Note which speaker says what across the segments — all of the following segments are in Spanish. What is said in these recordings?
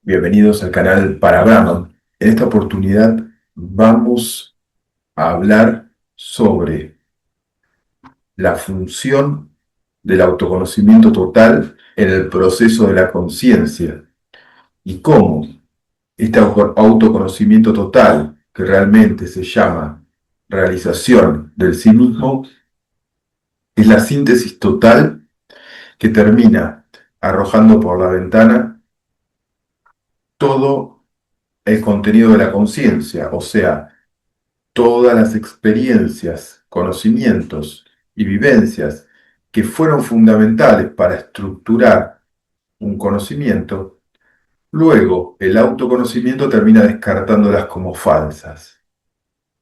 Speaker 1: Bienvenidos al canal para Brahman. En esta oportunidad vamos a hablar sobre la función del autoconocimiento total en el proceso de la conciencia y cómo este autoconocimiento total, que realmente se llama realización del sí mismo, es la síntesis total que termina arrojando por la ventana todo el contenido de la conciencia, o sea, todas las experiencias, conocimientos y vivencias que fueron fundamentales para estructurar un conocimiento, luego el autoconocimiento termina descartándolas como falsas.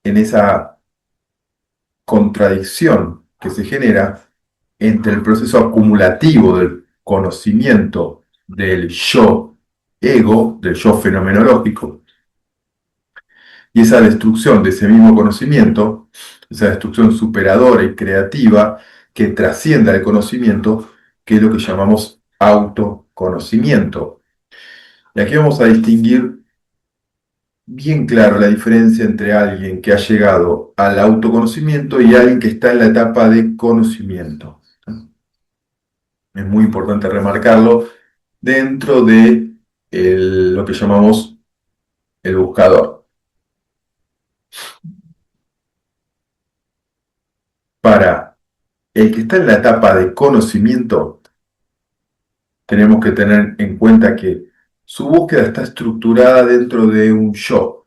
Speaker 1: En esa contradicción que se genera entre el proceso acumulativo del conocimiento del yo ego, del yo fenomenológico, y esa destrucción de ese mismo conocimiento, esa destrucción superadora y creativa que trascienda el conocimiento, que es lo que llamamos autoconocimiento. Y aquí vamos a distinguir bien claro la diferencia entre alguien que ha llegado al autoconocimiento y alguien que está en la etapa de conocimiento. Es muy importante remarcarlo dentro de lo que llamamos el buscador. Para el que está en la etapa de conocimiento, tenemos que tener en cuenta que su búsqueda está estructurada dentro de un yo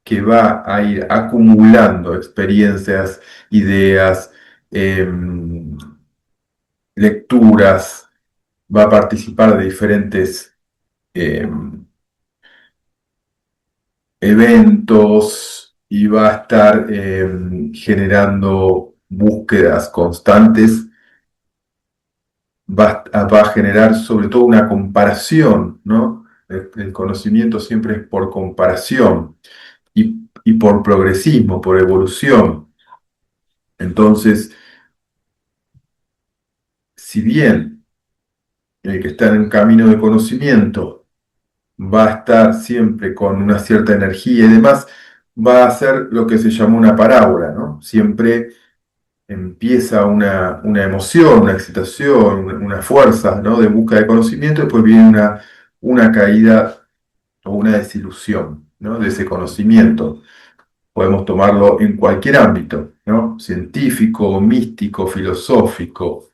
Speaker 1: que va a ir acumulando experiencias, ideas, lecturas, va a participar de diferentes eventos y va a estar generando búsquedas constantes, va a generar sobre todo una comparación, ¿no? El conocimiento siempre es por comparación y por progresismo, por evolución. Entonces, si bien el que está en un camino de conocimiento va a estar siempre con una cierta energía y demás, va a hacer lo que se llama una parábola, ¿no? Siempre empieza una emoción, una excitación, una fuerza, ¿no? De busca de conocimiento, y después viene una caída o una desilusión, ¿no? De ese conocimiento. Podemos tomarlo en cualquier ámbito, ¿no? Científico, místico, filosófico.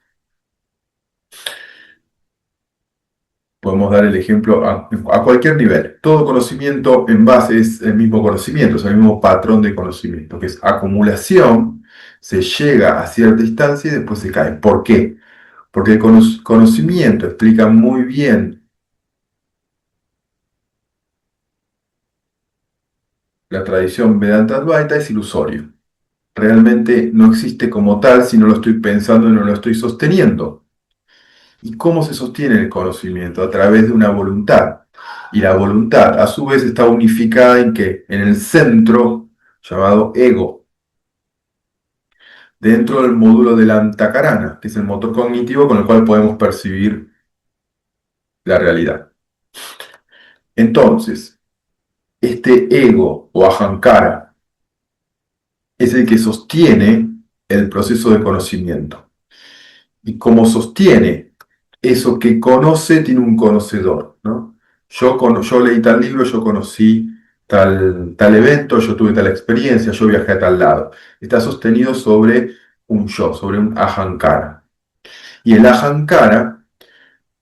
Speaker 1: Podemos dar el ejemplo a cualquier nivel. Todo conocimiento en base es el mismo conocimiento, es el mismo patrón de conocimiento, que es acumulación, se llega a cierta instancia y después se cae. ¿Por qué? Porque el conocimiento explica muy bien la tradición Vedanta Advaita, es ilusorio. Realmente no existe como tal si no lo estoy pensando y no lo estoy sosteniendo. ¿Y cómo se sostiene el conocimiento? A través de una voluntad. Y la voluntad, a su vez, está unificada en qué? En el centro llamado ego, dentro del módulo del antakarana, que es el motor cognitivo con el cual podemos percibir la realidad. Entonces, este ego o ahankara es el que sostiene el proceso de conocimiento. Y como sostiene eso que conoce, tiene un conocedor, ¿no? Yo leí tal libro, yo conocí tal evento, yo tuve tal experiencia, yo viajé a tal lado. Está sostenido sobre un yo, sobre un ahankara. Y el ahankara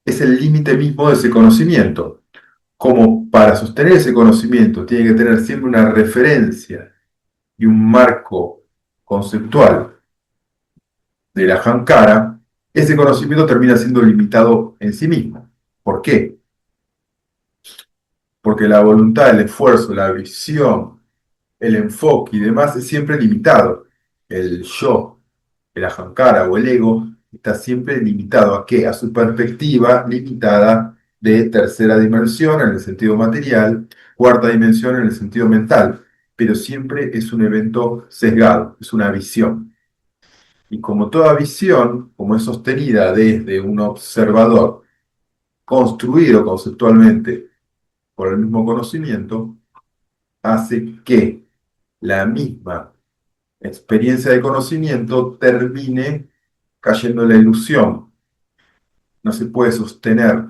Speaker 1: es el límite mismo de ese conocimiento. Como para sostener ese conocimiento tiene que tener siempre una referencia y un marco conceptual de la Ahankara, ese conocimiento termina siendo limitado en sí mismo. ¿Por qué? Porque la voluntad, el esfuerzo, la visión, el enfoque y demás es siempre limitado. El yo, el Ahankara o el ego está siempre limitado ¿a qué? A su perspectiva limitada de tercera dimensión en el sentido material, cuarta dimensión en el sentido mental, pero siempre es un evento sesgado, es una visión. Y como toda visión, como es sostenida desde un observador construido conceptualmente por el mismo conocimiento, hace que la misma experiencia de conocimiento termine cayendo en la ilusión. No se puede sostener,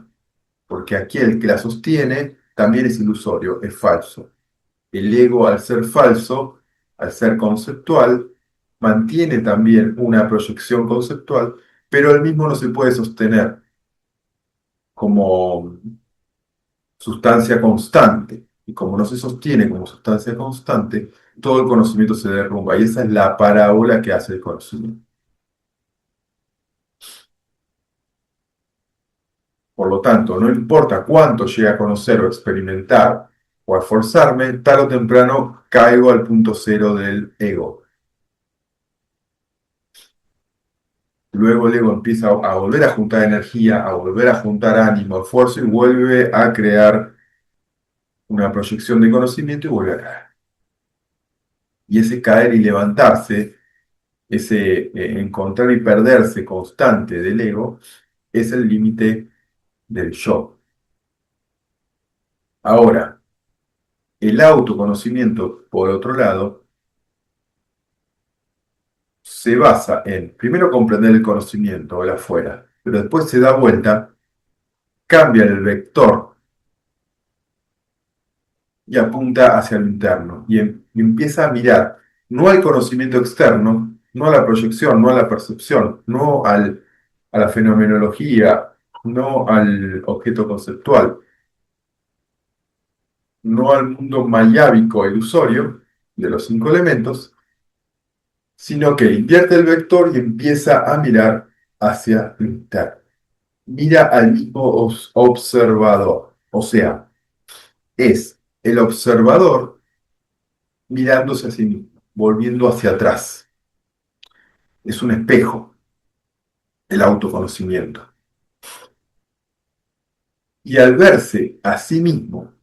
Speaker 1: porque aquel que la sostiene también es ilusorio, es falso. El ego, al ser falso, al ser conceptual, mantiene también una proyección conceptual, pero el mismo no se puede sostener como sustancia constante. Y como no se sostiene como sustancia constante, todo el conocimiento se derrumba. Y esa es la parábola que hace el conocimiento. Por lo tanto, no importa cuánto llegue a conocer o experimentar o a esforzarme, tarde o temprano caigo al punto cero del ego. Luego el ego empieza a volver a juntar energía, a volver a juntar ánimo, esfuerzo y vuelve a crear una proyección de conocimiento y vuelve a caer. Y ese caer y levantarse, ese encontrar y perderse constante del ego, es el límite del yo. Ahora, el autoconocimiento, por otro lado, se basa en, primero, comprender el conocimiento, el afuera, pero después se da vuelta, cambia el vector y apunta hacia lo interno y empieza a mirar no al conocimiento externo, no a la proyección, no a la percepción, no a la fenomenología, no al objeto conceptual, no al mundo mayábico e ilusorio de los cinco elementos, sino que invierte el vector y empieza a mirar hacia lo interno. Mira al mismo observador, o sea, es el observador mirándose a sí mismo, volviendo hacia atrás. Es un espejo, el autoconocimiento. Y al verse a sí mismo,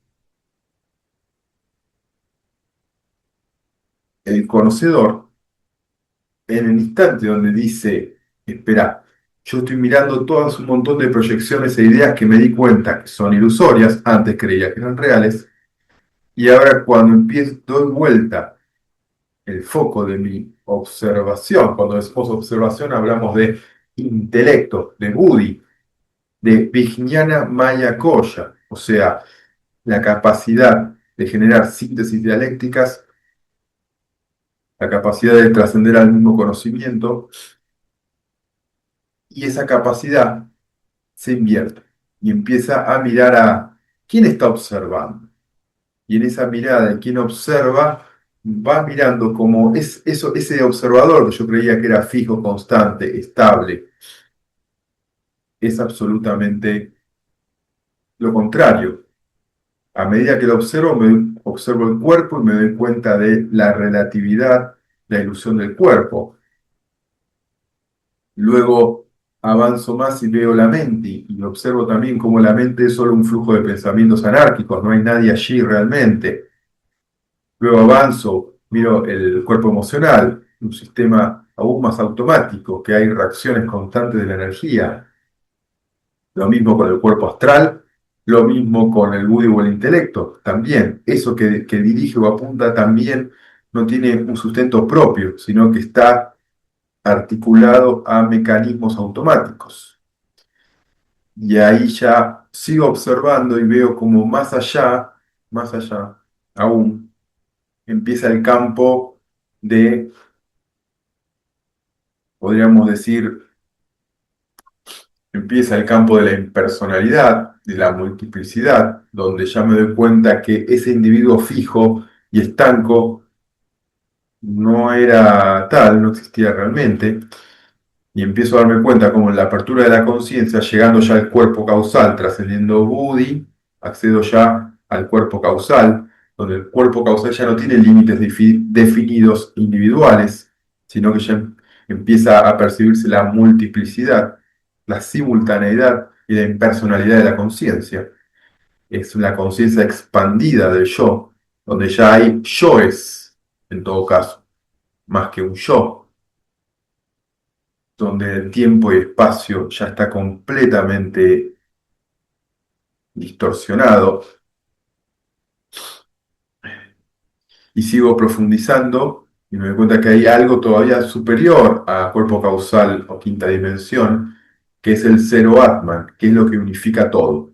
Speaker 1: el conocedor, en el instante donde dice, espera, yo estoy mirando todas un montón de proyecciones e ideas que me di cuenta que son ilusorias, antes creía que eran reales, y ahora cuando empiezo, doy vuelta el foco de mi observación, cuando decimos observación hablamos de intelecto, de buddhi, de Vijnana Maya Koya, o sea, la capacidad de generar síntesis dialécticas, la capacidad de trascender al mismo conocimiento, y esa capacidad se invierte y empieza a mirar a quién está observando. Y en esa mirada de quién observa, va mirando como es eso, ese observador que yo creía que era fijo, constante, estable, es absolutamente lo contrario. A medida que lo observo, observo el cuerpo y me doy cuenta de la relatividad, la ilusión del cuerpo. Luego avanzo más y veo la mente y observo también cómo la mente es solo un flujo de pensamientos anárquicos, no hay nadie allí realmente. Luego avanzo, miro el cuerpo emocional, un sistema aún más automático, que hay reacciones constantes de la energía. Lo mismo con el cuerpo astral, lo mismo con el buddhi o el intelecto. También, eso que dirige o apunta también no tiene un sustento propio, sino que está articulado a mecanismos automáticos. Y ahí ya sigo observando y veo como más allá aún, empieza el campo de, podríamos decir, empieza el campo de la impersonalidad, de la multiplicidad, donde ya me doy cuenta que ese individuo fijo y estanco no era tal, no existía realmente, y empiezo a darme cuenta como en la apertura de la conciencia, llegando ya al cuerpo causal, trascendiendo Buddhi, accedo ya al cuerpo causal, donde el cuerpo causal ya no tiene límites definidos individuales, sino que ya empieza a percibirse la multiplicidad, la simultaneidad y la impersonalidad de la conciencia. Es una conciencia expandida del yo, donde ya hay yoes, en todo caso, más que un yo, donde el tiempo y espacio ya está completamente distorsionado, y sigo profundizando y me doy cuenta que hay algo todavía superior a cuerpo causal o quinta dimensión, que es el cero Atman, que es lo que unifica todo.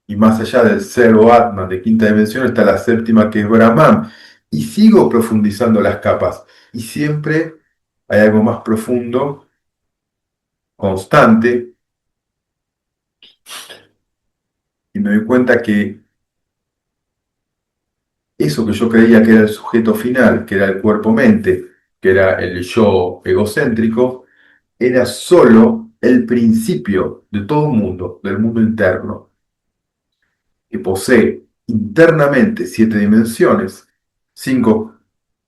Speaker 1: Y más allá del cero Atman de quinta dimensión está la séptima, que es Brahman. Y sigo profundizando las capas. Y siempre hay algo más profundo, constante, y me doy cuenta que eso que yo creía que era el sujeto final, que era el cuerpo-mente, que era el yo egocéntrico, era solo el principio de todo mundo, del mundo interno, que posee internamente 7 dimensiones, cinco,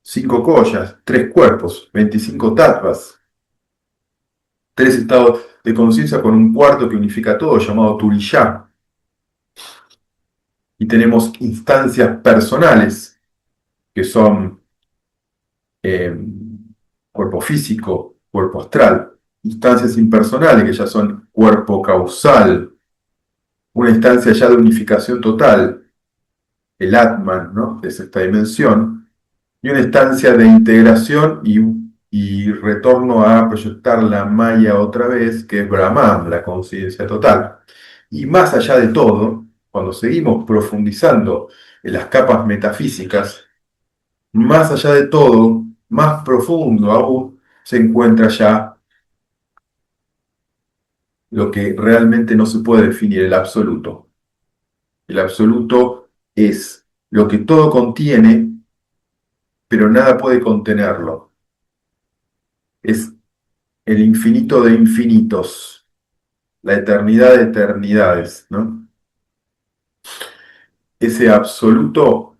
Speaker 1: cinco collas, 3 cuerpos, 25 tattvas, 3 estados de conciencia con un cuarto que unifica todo, llamado Turiyá. Y tenemos instancias personales, que son eh, cuerpo físico, cuerpo astral, instancias impersonales, que ya son cuerpo causal, una instancia ya de unificación total, el Atman, ¿no? De sexta dimensión, y una instancia de integración y retorno a proyectar la Maya otra vez, que es Brahman, la conciencia total. Y más allá de todo, cuando seguimos profundizando en las capas metafísicas, más allá de todo, más profundo aún, se encuentra ya lo que realmente no se puede definir, el absoluto. El absoluto es lo que todo contiene, pero nada puede contenerlo. Es el infinito de infinitos, la eternidad de eternidades, ¿no? Ese absoluto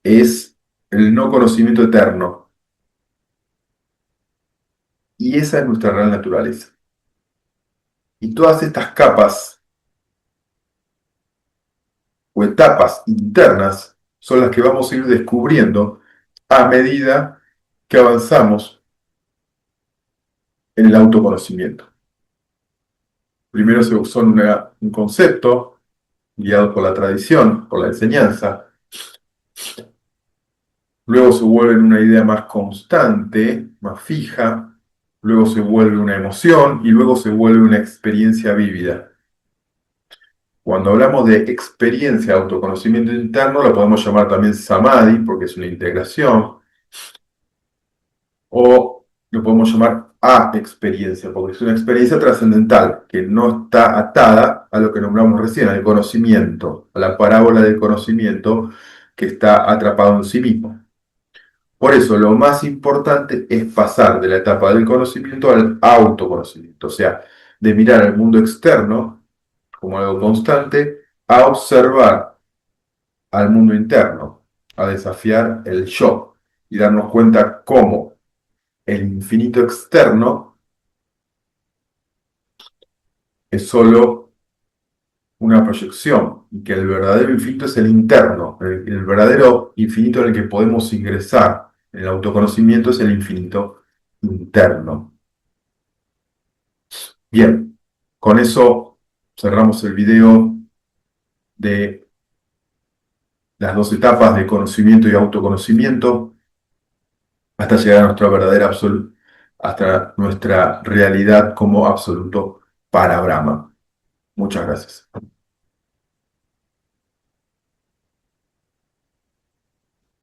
Speaker 1: es el no conocimiento eterno, y esa es nuestra real naturaleza. Y todas estas capas o etapas internas son las que vamos a ir descubriendo a medida que avanzamos en el autoconocimiento. Primero son un concepto guiado por la tradición, por la enseñanza. Luego se vuelve una idea más constante, más fija. Luego se vuelve una emoción y luego se vuelve una experiencia vívida. Cuando hablamos de experiencia, autoconocimiento interno, lo podemos llamar también samadhi, porque es una integración, o lo podemos llamar a-experiencia, porque es una experiencia trascendental, que no está atada a lo que nombramos recién, al conocimiento, a la parábola del conocimiento que está atrapado en sí mismo. Por eso, lo más importante es pasar de la etapa del conocimiento al autoconocimiento, o sea, de mirar al mundo externo como algo constante, a observar al mundo interno, a desafiar el yo y darnos cuenta cómo el infinito externo es solo una proyección y que el verdadero infinito es el interno, el verdadero infinito en el que podemos ingresar en el autoconocimiento es el infinito interno. Bien, con eso cerramos el video de las 2 etapas de conocimiento y autoconocimiento hasta llegar a nuestra verdadera absoluta, hasta nuestra realidad como absoluto para Brahma. Muchas gracias.